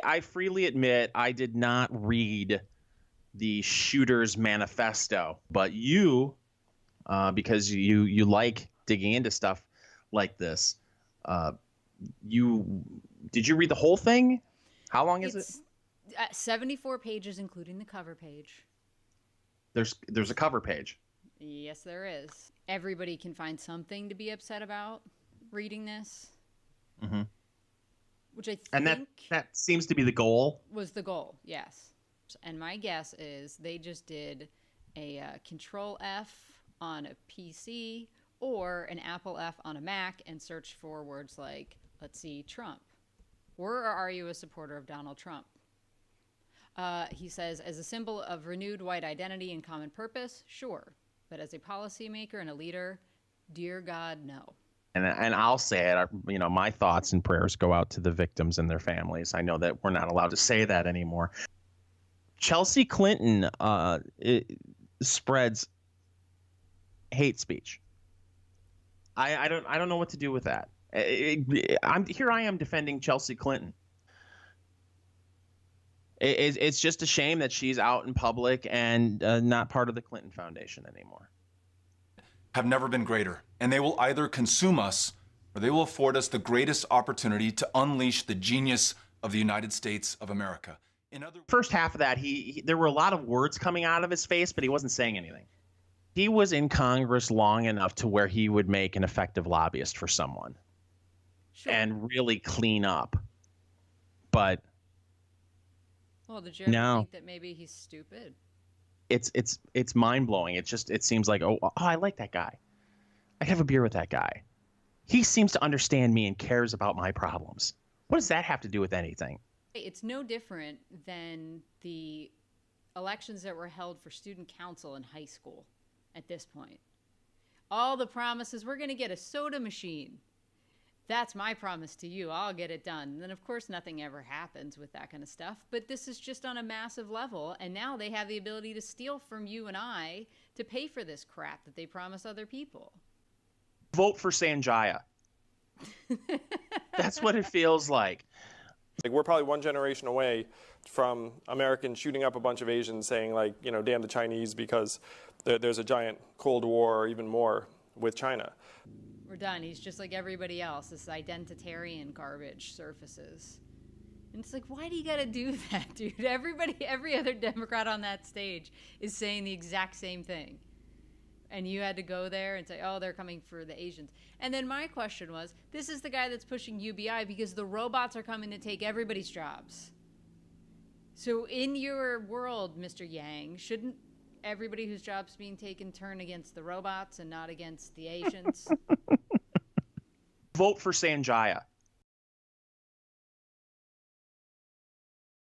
I freely admit I did not read the Shooter's Manifesto, but you, because you like digging into stuff like this, uh, you did you read the whole thing? How long is it? It's 74 pages, including the cover page. There's a cover page. Yes, there is. Everybody can find something to be upset about reading this, Hmm. which I And think that seems to be the goal. was the goal. Yes. And my guess is they just did a Control F on a PC or an Apple F on a Mac and searched for words like, let's see, Trump. Were or are you a supporter of Donald Trump? He says, as a symbol of renewed white identity and common purpose, sure. But as a policymaker and a leader, dear God, no. And I'll say it. My thoughts and prayers go out to the victims and their families. I know that we're not allowed to say that anymore. Chelsea Clinton spreads hate speech. I don't know what to do with that. I am defending Chelsea Clinton. It's just a shame that she's out in public and not part of the Clinton Foundation anymore. Have never been greater, and they will either consume us or they will afford us the greatest opportunity to unleash the genius of the United States of America. First half of that, there were a lot of words coming out of his face, but he wasn't saying anything. He was in Congress long enough to where he would make an effective lobbyist for someone. Sure. And really clean up. But well, did you ever think that maybe he's stupid? It's mind blowing. It seems like oh, I like that guy. I'd have a beer with that guy. He seems to understand me and cares about my problems. What does that have to do with anything? It's no different than the elections that were held for student council in high school at this point. All the promises, we're going to get a soda machine. That's my promise to you. I'll get it done. And then, of course, nothing ever happens with that kind of stuff. But this is just on a massive level. And now they have the ability to steal from you and I to pay for this crap that they promise other people. Vote for Sanjaya. That's what it feels like. Like, we're probably one generation away from Americans shooting up a bunch of Asians saying, like, damn the Chinese because there's a giant Cold War or even more with China. We're done. He's just like everybody else. This identitarian garbage surfaces. And it's like, why do you got to do that, dude? Every other Democrat on that stage is saying the exact same thing. And you had to go there and say, oh, they're coming for the Asians. And then my question was, this is the guy that's pushing UBI because the robots are coming to take everybody's jobs. So in your world, Mr. Yang, shouldn't everybody whose job's being taken turn against the robots and not against the Asians? Vote for Sanjaya.